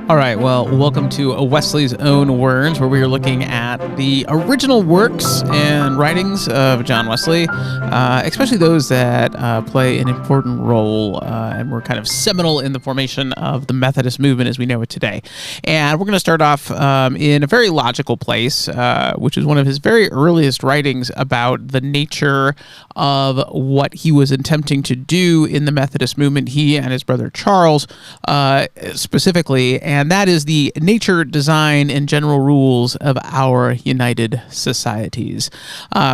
All right, well, welcome to Wesley's Own Words, where we are looking at the original works and writings of John Wesley, especially those that play an important role and were kind of seminal in the formation of the Methodist movement as we know it today. And we're going to start off in a very logical place, which is one of his very earliest writings about the nature of what he was attempting to do in the Methodist movement, he and his brother Charles specifically, and that is the nature, design, and general rules of our united societies.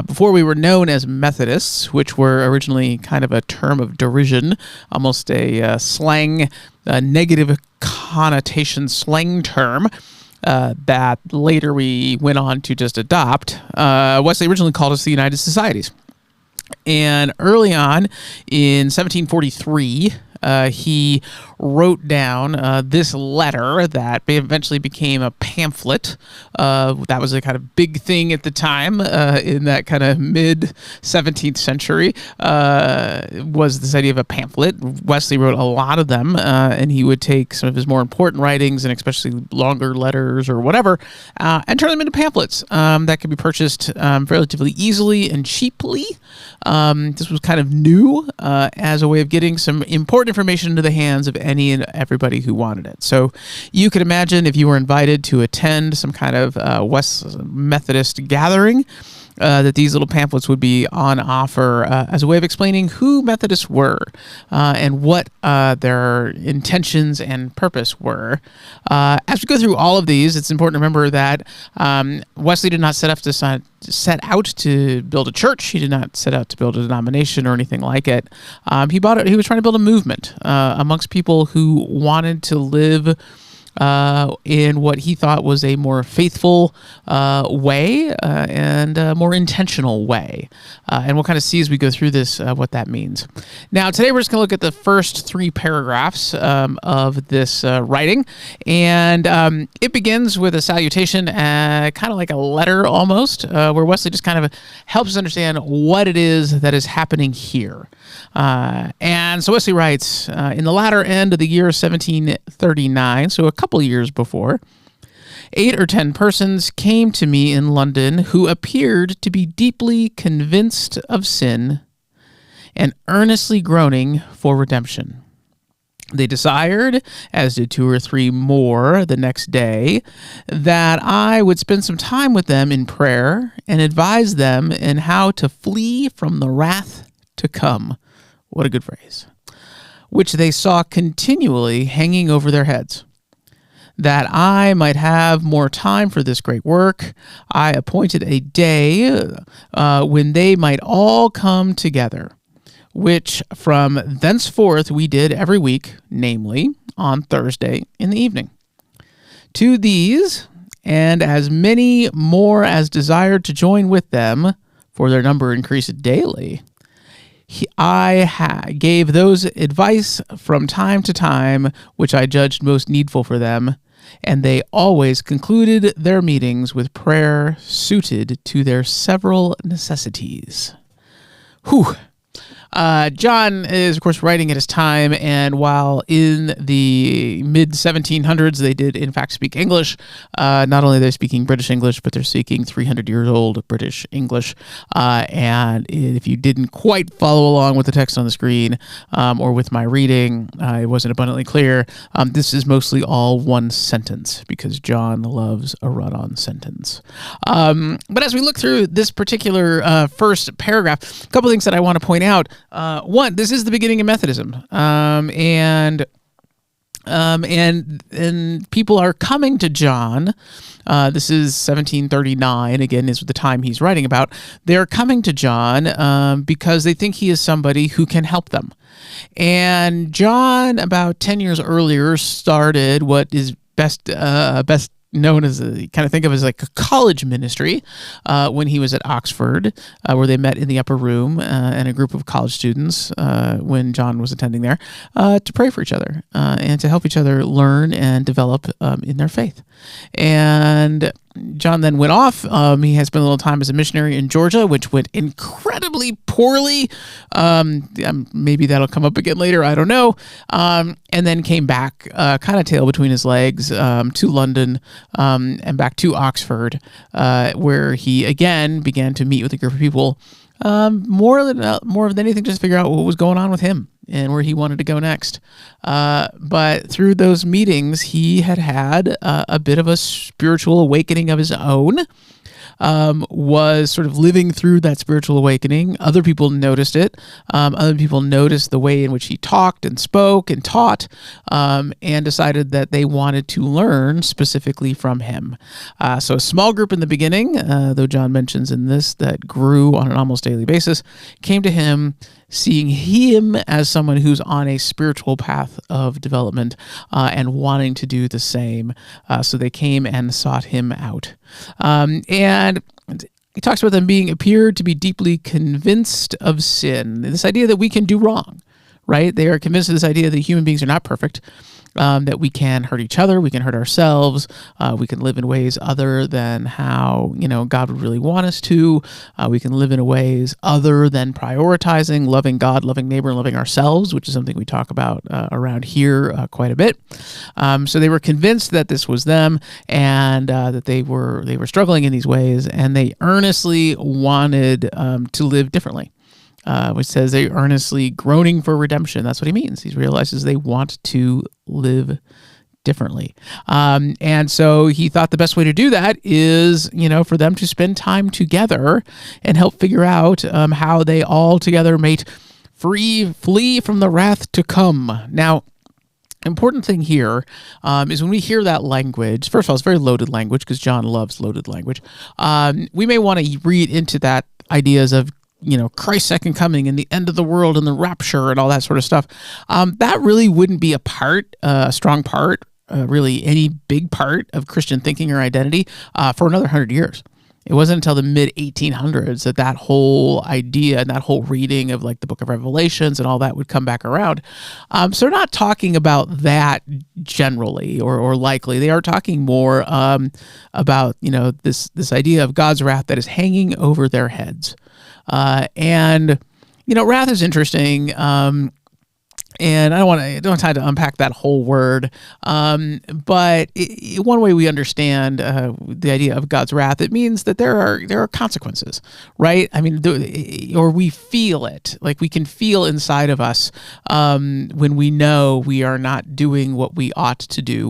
Before we were known as Methodists, which were originally kind of a term of derision, almost a slang, negative connotation slang term, that later we went on to just adopt. Wesley originally called us the United Societies. And early on in 1743, he wrote down this letter that eventually became a pamphlet. That was a kind of big thing at the time in that kind of mid-17th century, was this idea of a pamphlet. Wesley wrote a lot of them, and he would take some of his more important writings, and especially longer letters or whatever, and turn them into pamphlets that could be purchased relatively easily and cheaply. This was kind of new as a way of getting some important information into the hands of any and everybody who wanted it. So you could imagine if you were invited to attend some kind of West Methodist gathering, that these little pamphlets would be on offer as a way of explaining who Methodists were and what their intentions and purpose were. As we go through all of these, it's important to remember that Wesley did not set out to build a church. He did not set out to build a denomination or anything like it. He was trying to build a movement amongst people who wanted to live in what he thought was a more faithful way and a more intentional way. And we'll kind of see as we go through this what that means. Now, today we're just going to look at the first three paragraphs of this writing. And it begins with a salutation, kind of like a letter almost, where Wesley just kind of helps us understand what it is that is happening here. And so Wesley writes, in the latter end of the year 1739, so a couple years before, 8 or 10 persons came to me in London who appeared to be deeply convinced of sin and earnestly groaning for redemption. They desired, as did 2 or 3 more the next day, that I would spend some time with them in prayer and advise them in how to flee from the wrath to come. What a good phrase. Which they saw continually hanging over their heads. That I might have more time for this great work, I appointed a day when they might all come together, which from thenceforth we did every week, namely on Thursday in the evening. To these, and as many more as desired to join with them, for their number increased daily, I gave those advice from time to time which I judged most needful for them, and they always concluded their meetings with prayer suited to their several necessities. Whew. John is, of course, writing at his time, and while in the mid-1700s they did, in fact, speak English, not only are they speaking British English, but they're speaking 300 years old British English, and if you didn't quite follow along with the text on the screen or with my reading, it wasn't abundantly clear, this is mostly all one sentence, because John loves a run-on sentence. But as we look through this particular first paragraph, a couple things that I want to point out. One, this is the beginning of Methodism, and people are coming to John. This is 1739, again, is the time he's writing about. They're coming to John because they think he is somebody who can help them. And John, about 10 years earlier, started what is best known as kind of think of as like a college ministry when he was at Oxford, where they met in the upper room and a group of college students when John was attending there to pray for each other and to help each other learn and develop in their faith. And John then went off. He had spent a little time as a missionary in Georgia, which went incredibly poorly. Maybe that'll come up again later. I don't know. And then came back, kind of tail between his legs, to London, and back to Oxford, where he again began to meet with a group of people, more than anything, just to figure out what was going on with him and where he wanted to go next. But through those meetings, he had a bit of a spiritual awakening of his own, was sort of living through that spiritual awakening. Other people noticed it. Other people noticed the way in which he talked and spoke and taught, and decided that they wanted to learn specifically from him. So a small group in the beginning, though John mentions in this that grew on an almost daily basis, came to him, seeing him as someone who's on a spiritual path of development, and wanting to do the same. So they came and sought him out. And he talks about them appeared to be deeply convinced of sin. This idea that we can do wrong, right? They are convinced of this idea that human beings are not perfect, that we can hurt each other, we can hurt ourselves, we can live in ways other than how God would really want us to. We can live in ways other than prioritizing loving God, loving neighbor, and loving ourselves, which is something we talk about around here quite a bit. So they were convinced that this was them, and that they were struggling in these ways, and they earnestly wanted to live differently. Which says they earnestly groaning for redemption. That's what he means. He realizes they want to live differently. And so he thought the best way to do that is, for them to spend time together and help figure out how they all together may flee from the wrath to come. Now, important thing here is when we hear that language, first of all, it's very loaded language because John loves loaded language. We may want to read into that ideas of Christ's second coming and the end of the world and the rapture and all that sort of stuff. That really wouldn't be a strong part, really any big part of Christian thinking or identity for another 100 years. It wasn't until the mid-1800s that whole idea and that whole reading of like the book of Revelations and all that would come back around. So they're not talking about that generally or likely. They are talking more about, this idea of God's wrath that is hanging over their heads. And wrath is interesting. And I don't have time to unpack that whole word. But one way we understand the idea of God's wrath, it means that there are consequences, right? I mean, or we feel it, like we can feel inside of us when we know we are not doing what we ought to do.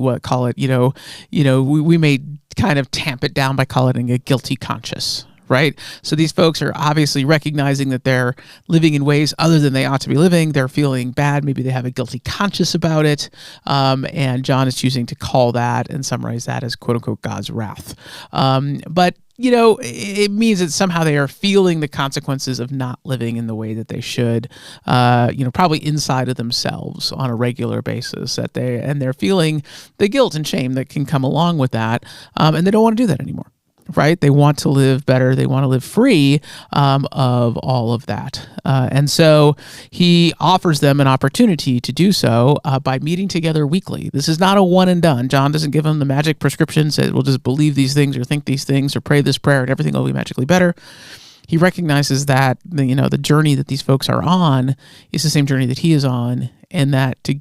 We may kind of tamp it down by calling it a guilty conscience. Right? So these folks are obviously recognizing that they're living in ways other than they ought to be living. They're feeling bad. Maybe they have a guilty conscience about it. And John is choosing to call that and summarize that as quote unquote God's wrath. But it means that somehow they are feeling the consequences of not living in the way that they should, probably inside of themselves on a regular basis, they're feeling the guilt and shame that can come along with that. And they don't want to do that anymore. Right? They want to live better. They want to live free of all of that. And so he offers them an opportunity to do so by meeting together weekly. This is not a one and done. John doesn't give them the magic prescription, says, we'll just believe these things or think these things or pray this prayer and everything will be magically better. He recognizes that the journey that these folks are on is the same journey that he is on, and that to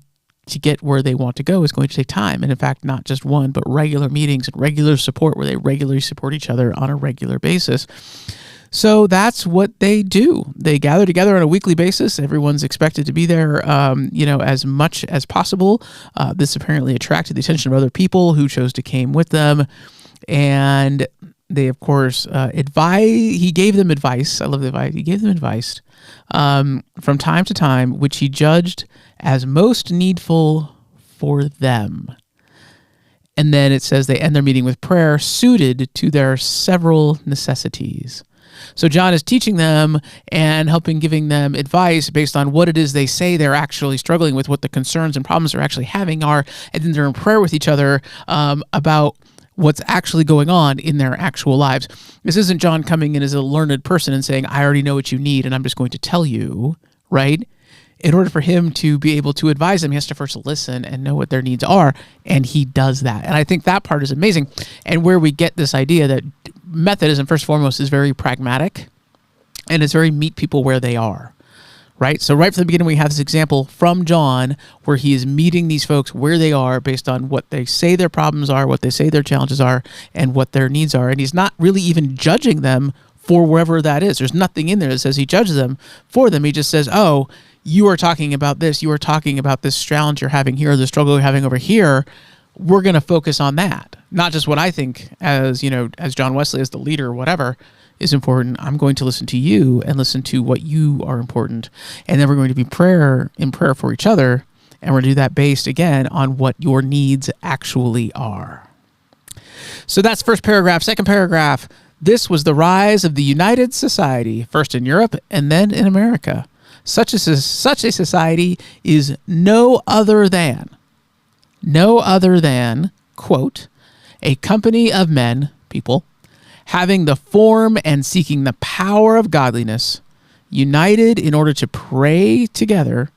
get where they want to go is going to take time. And in fact, not just one, but regular meetings and regular support where they regularly support each other on a regular basis. So that's what they do. They gather together on a weekly basis. Everyone's expected to be there, as much as possible. This apparently attracted the attention of other people who chose to came with them. And they, of course, he gave them advice. I love the advice. He gave them advice from time to time, which he judged as most needful for them. And then it says they end their meeting with prayer suited to their several necessities. So John is teaching them and giving them advice based on what it is they say they're actually struggling with, what the concerns and problems they're actually having are, and then they're in prayer with each other about what's actually going on in their actual lives. This isn't John coming in as a learned person and saying, I already know what you need and I'm just going to tell you, right? in order for him to be able to advise them, he has to first listen and know what their needs are, and he does that. And I think that part is amazing, and where we get this idea that Methodism, first and foremost, is very pragmatic, and it's very meet people where they are. Right? So right from the beginning, we have this example from John where he is meeting these folks where they are based on what they say their problems are, what they say their challenges are, and what their needs are. And he's not really even judging them for wherever that is. There's nothing in there that says he judges them for them. He just says, oh, you are talking about this. You are talking about this challenge you're having here, the struggle you're having over here. We're going to focus on that. Not just what I think as John Wesley, as the leader or whatever, is important. I'm going to listen to you and listen to what you are important. And then we're going to be in prayer for each other. And we're going to do that based, again, on what your needs actually are. So that's first paragraph. Second paragraph, this was the rise of the United Society, first in Europe and then in America. Such a society is no other than, quote, a company of men, people, having the form and seeking the power of godliness, united in order to pray together,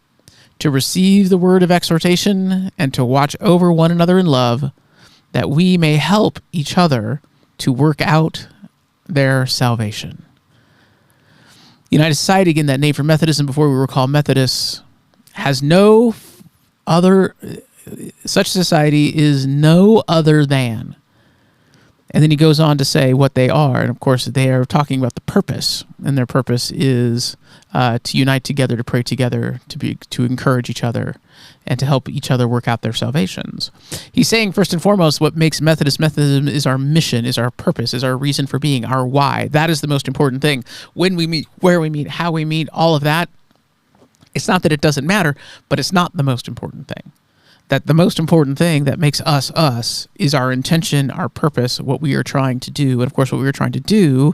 to receive the word of exhortation, and to watch over one another in love, that we may help each other to work out their salvation. United Society, again, that name for Methodism before we were called Methodists, has no other, such society is no other than. And then he goes on to say what they are. And of course, they are talking about the purpose. And their purpose is to unite together, to pray together, to encourage each other, and to help each other work out their salvations. He's saying, first and foremost, what makes Methodism is our mission, is our purpose, is our reason for being, our why. That is the most important thing. When we meet, where we meet, how we meet, all of that. It's not that it doesn't matter, but it's not the most important thing. That the most important thing that makes us us is our intention, our purpose, what we are trying to do. And of course, what we are trying to do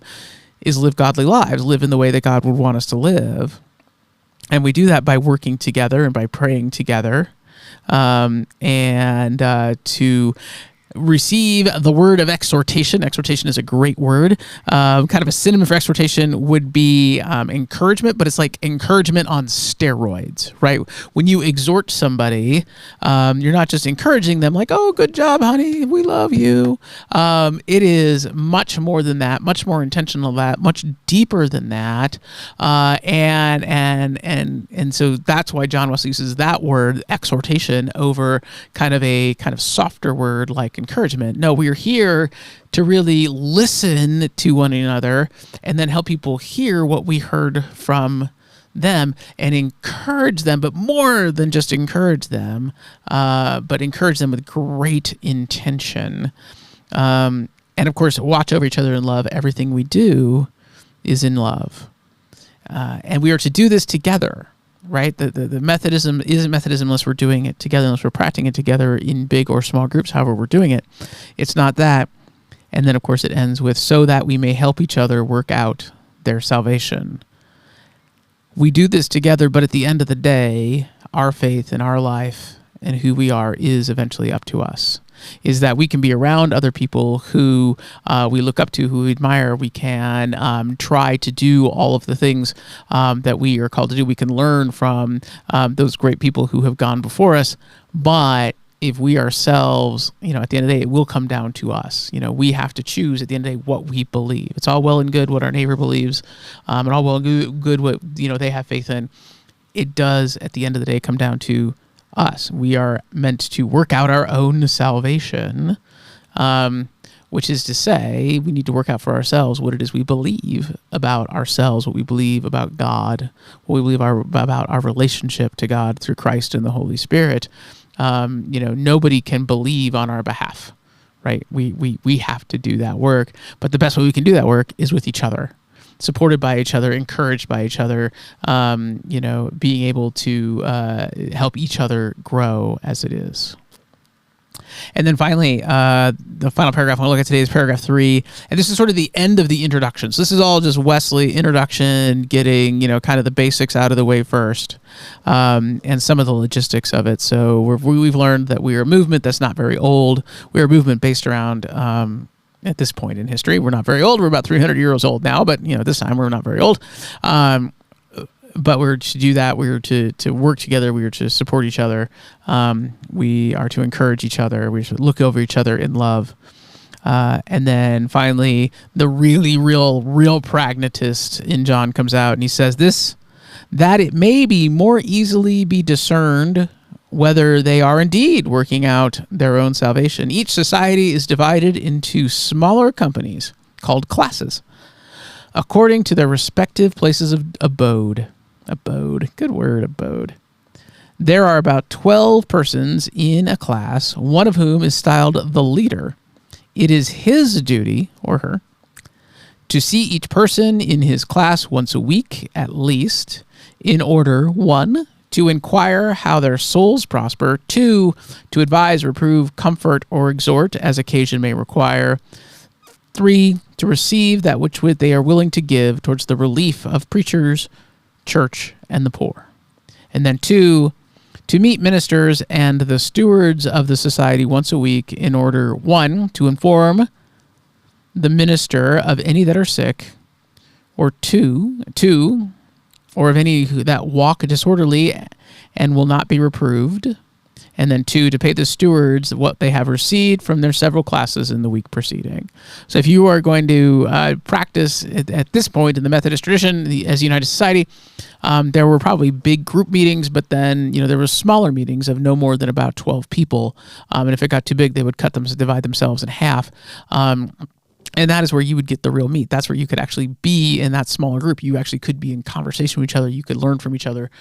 is live godly lives, live in the way that God would want us to live. And we do that by working together and by praying together, and to receive the word of exhortation. Exhortation is a great word. Kind of a synonym for exhortation would be encouragement, but it's like encouragement on steroids, right? When you exhort somebody, you're not just encouraging them like, oh, good job, honey, we love you. It is much more than that, much more intentional than that, much deeper than that. And so that's why John Wesley uses that word, exhortation, over kind of softer word like encouragement. No, we are here to really listen to one another and then help people hear what we heard from them and encourage them, but more than just encourage them, but encourage them with great intention. And of course, watch over each other in love. Everything we do is in love. And we are to do this together. Right? The Methodism isn't Methodism unless we're doing it together, unless we're practicing it together in big or small groups, however we're doing it. It's not that. And then, of course, it ends with, so that we may help each other work out their salvation. We do this together, but at the end of the day, our faith and our life and who we are is eventually up to us. Is that we can be around other people who we look up to, who we admire. We can try to do all of the things that we are called to do. We can learn from those great people who have gone before us. But if we ourselves, at the end of the day, it will come down to us. We have to choose at the end of the day what we believe. It's all well and good what our neighbor believes, and all well and good what they have faith in. It does, at the end of the day, come down to us. We are meant to work out our own salvation, which is to say we need to work out for ourselves what it is we believe about ourselves, what we believe about God, what we believe about our relationship to God through Christ and the Holy Spirit. Nobody can believe on our behalf, right? We have to do that work, but the best way we can do that work is with each other. Supported by each other, encouraged by each other, being able to help each other grow as it is. And then finally, the final paragraph I want to look at today is paragraph 3. And this is sort of the end of the introduction. So this is all just Wesley introduction, getting, kind of the basics out of the way first, and some of the logistics of it. So we've learned that we are a movement that's not very old. We're a movement based around... at this point in history, we're not very old. We're about 300 years old now, but this time we're not very old. But we're to do that. We were to work together. We were to support each other. We are to encourage each other. We should look over each other in love. And then finally, the really real pragmatist in John comes out, and he says this, that it may be more easily be discerned whether they are indeed working out their own salvation. Each society is divided into smaller companies called classes, according to their respective places of abode. Abode. Good word, abode. There are about 12 persons in a class, one of whom is styled the leader. It is his duty, or her, to see each person in his class once a week at least, in order, 1, to inquire how their souls prosper, 2, to advise, reprove, comfort, or exhort as occasion may require, 3, to receive that which they are willing to give towards the relief of preachers, church, and the poor. And then 2, to meet ministers and the stewards of the society once a week in order, 1, to inform the minister of any that are sick, or 2, or of any that walk disorderly and will not be reproved, and then 2, to pay the stewards what they have received from their several classes in the week preceding. So if you are going to practice at this point in the Methodist tradition as a United Society, there were probably big group meetings, but then there were smaller meetings of no more than about 12 people, and if it got too big, they would divide themselves in half. And that is where you would get the real meat. That's where you could actually be in that smaller group. You actually could be in conversation with each other. You could learn from each other.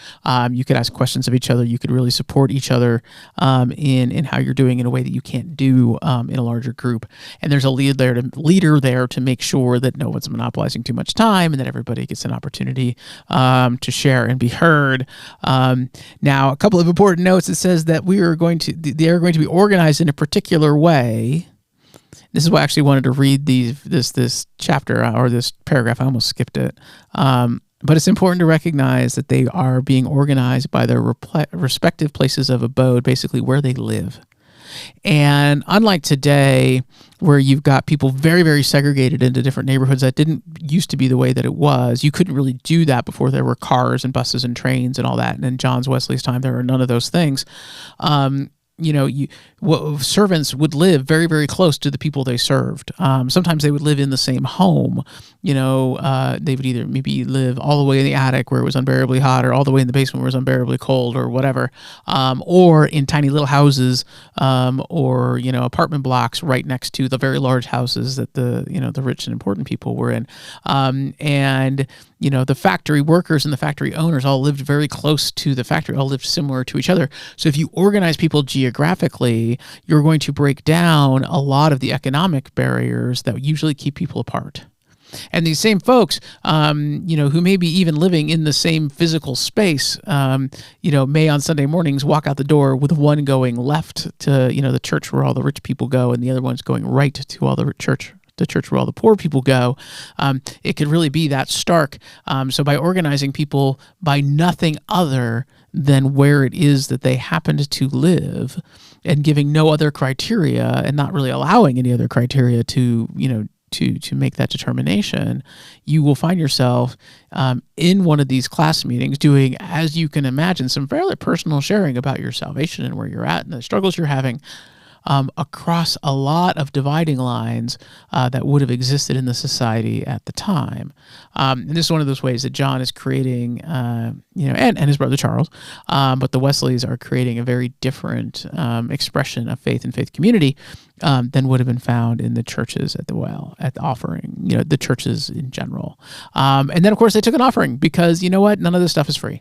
You could ask questions of each other. You could really support each other in how you're doing in a way that you can't do in a larger group. And there's a leader there to make sure that no one's monopolizing too much time and that everybody gets an opportunity to share and be heard. Now, a couple of important notes. It says that they are going to be organized in a particular way. This is why I actually wanted to read this chapter or this paragraph. I almost skipped it. But it's important to recognize that they are being organized by their respective places of abode, basically where they live. And unlike today, where you've got people very, very segregated into different neighborhoods, that didn't used to be the way that it was. You couldn't really do that before there were cars and buses and trains and all that. And in Wesley's time, there were none of those things. Servants would live very, very close to the people they served. Sometimes they would live in the same home. They would either maybe live all the way in the attic where it was unbearably hot, or all the way in the basement where it was unbearably cold, or whatever, or in tiny little houses, or apartment blocks right next to the very large houses that the rich and important people were in. And the factory workers and the factory owners all lived very close to the factory, all lived similar to each other. So if you organize people geographically, you're going to break down a lot of the economic barriers that usually keep people apart. And these same folks, who may be even living in the same physical space, may on Sunday mornings walk out the door with one going left to, the church where all the rich people go, and the other one's going right to all the church where all the poor people go. It could really be that stark. So by organizing people by nothing other than where it is that they happened to live, and giving no other criteria, and not really allowing any other criteria to make that determination, you will find yourself in one of these class meetings doing, as you can imagine, some fairly personal sharing about your salvation and where you're at and the struggles you're having. Across a lot of dividing lines that would have existed in the society at the time. And this is one of those ways that John is creating, and his brother Charles, but the Wesleys are creating a very different expression of faith and faith community than would have been found in the churches at the offering, the churches in general. And then, of course, they took an offering because, none of this stuff is free.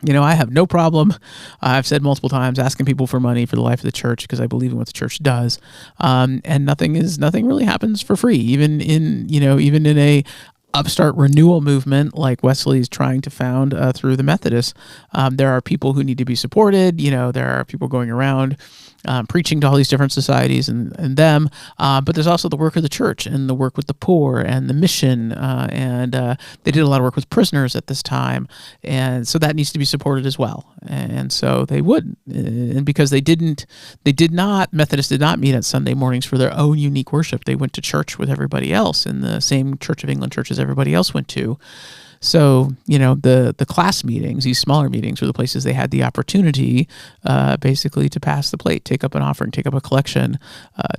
I have no problem, I've said multiple times, asking people for money for the life of the church because I believe in what the church does. And nothing really happens for free, even in a upstart renewal movement like Wesley is trying to found through the Methodists. There are people who need to be supported. There are people going around preaching to all these different societies and them, but there's also the work of the church and the work with the poor and the mission, and they did a lot of work with prisoners at this time, and so that needs to be supported as well. And so they would And because Methodists did not meet on Sunday mornings for their own unique worship. They went to church with everybody else in the same Church of England churches everybody else went to. So, the class meetings, these smaller meetings, were the places they had the opportunity basically to pass the plate, take up an offering, take up a collection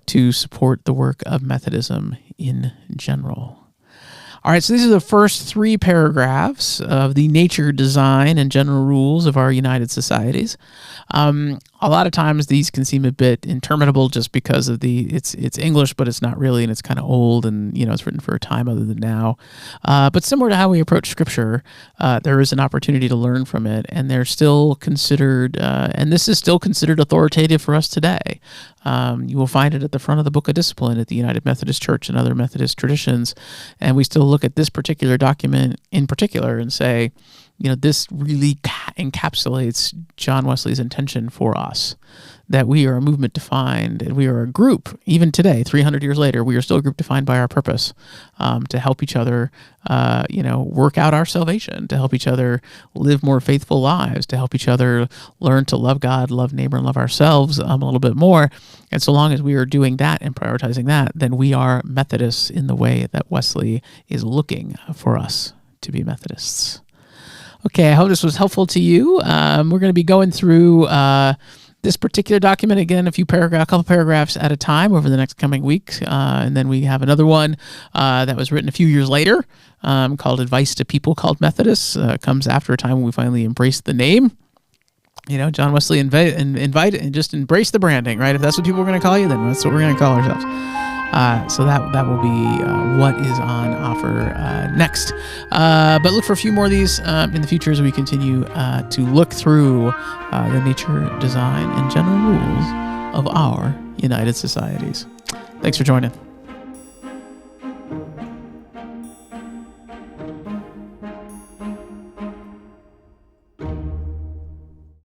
to support the work of Methodism in general. All right, so these are the first 3 paragraphs of the nature, design, and general rules of our United Societies. A lot of times these can seem a bit interminable just because of it's English, but it's not really, and it's kind of old, and it's written for a time other than now. But similar to how we approach Scripture, there is an opportunity to learn from it, and they're still considered, and this is still considered authoritative for us today. You will find it at the front of the Book of Discipline at the United Methodist Church and other Methodist traditions, and we still look at this particular document in particular and say, this really encapsulates John Wesley's intention for us, that we are a movement defined, and we are a group. Even today, 300 years later, we are still a group defined by our purpose, to help each other, work out our salvation, to help each other live more faithful lives, to help each other learn to love God, love neighbor, and love ourselves a little bit more. And so long as we are doing that and prioritizing that, then we are Methodists in the way that Wesley is looking for us to be Methodists. Okay, I hope this was helpful to you. We're going to be going through this particular document again, a couple paragraphs at a time over the next coming weeks, and then we have another one that was written a few years later called "Advice to People Called Methodists." Comes after a time when we finally embraced the name. John Wesley invited and just embrace the branding, right? If that's what people are going to call you, then that's what we're going to call ourselves. So that will be what is on offer next. But look for a few more of these in the future as we continue to look through the nature, design, and general rules of our United Societies. Thanks for joining.